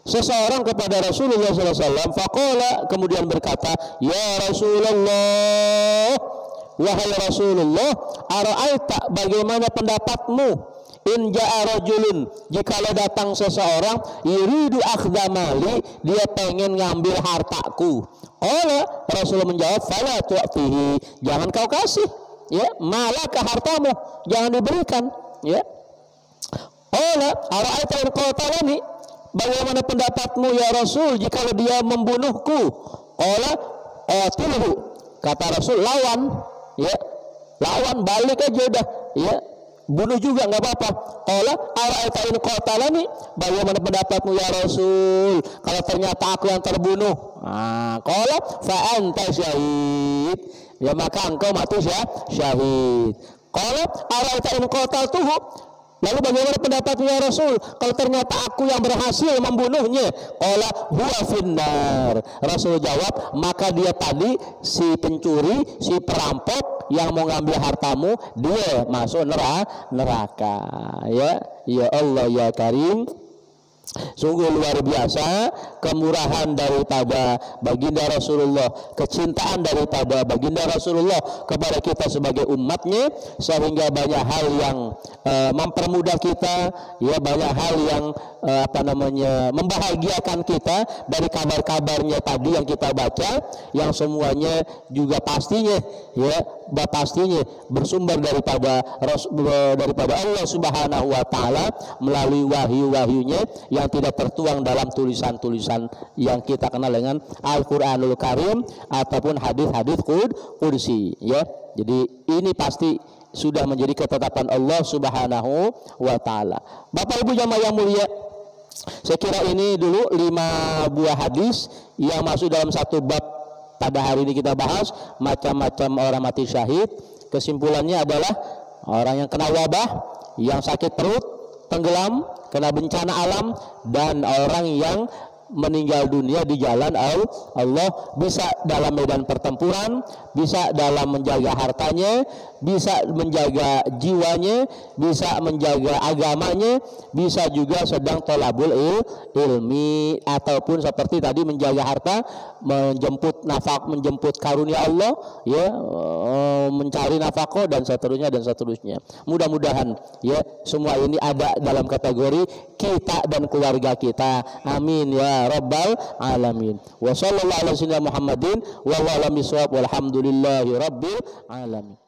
seseorang kepada Rasulullah SAW. Faqala, kemudian berkata, ya Rasulullah, wahai Rasulullah, ara'aita, bagaimana pendapatmu, in ja'a rajulun, jikalau datang seseorang, yuridu akhdha mali, dia pengen ngambil hartaku. Qala, Rasulullah menjawab, fala tu'tihi, jangan kau kasih, ya, malaka hartamu, jangan diberikan, ya. Qala, ara'aita in qatalani, bagaimana pendapatmu ya Rasul jikalau dia membunuhku? Qala, qatilhu, kata Rasul, lawan, ya, lawan, balik aja udah, ya, bunuh juga nggak apa-apa. Qala ara'aita in qatalani, bagaimana pendapatmu ya Rasul kalau ternyata aku yang terbunuh? Qala fa anta syahid, ya, maka engkau mati syahid. Qala ara'aita in qataltuhu, lalu bagaimana pendapatmu ya Rasul kalau ternyata aku yang berhasil membunuhnya? Qala huwa finnar, Rasul jawab, maka dia tadi, si pencuri, si perampok yang mau ngambil hartamu, dia masuk neraka. Ya Allah ya Karim, sungguh luar biasa kemurahan daripada baginda Rasulullah, kecintaan daripada baginda Rasulullah kepada kita sebagai umatnya, sehingga banyak hal yang mempermudah kita, ya, banyak hal yang membahagiakan kita dari kabar-kabarnya tadi yang kita baca, yang semuanya juga pastinya, ya, pastinya bersumber daripada Allah Subhanahu wa taala melalui wahyu-wahyunya yang tidak tertuang dalam tulisan-tulisan yang kita kenal dengan Al-Qur'anul Karim ataupun hadis-hadis qudsi, ya. Jadi ini pasti sudah menjadi ketetapan Allah Subhanahu wa taala. Bapak Ibu jamaah yang mulia, saya kira ini dulu 5 buah hadis yang masuk dalam satu bab pada hari ini kita bahas, macam-macam orang mati syahid. Kesimpulannya adalah orang yang kena wabah, yang sakit perut, tenggelam, kena bencana alam, dan orang yang meninggal dunia di jalan Allah, bisa dalam medan pertempuran, bisa dalam menjaga hartanya, bisa menjaga jiwanya, bisa menjaga agamanya, bisa juga sedang tolabul ilmi, ataupun seperti tadi menjaga harta, menjemput nafkah, menjemput karunia Allah, ya, mencari nafkah dan seterusnya. Mudah-mudahan ya semua ini ada dalam kategori kita dan keluarga kita. Amin ya rabbal alamin. Wa sallallahu ala sayyidina Muhammadin wa ala alihi walhamdulillahi rabbil alamin.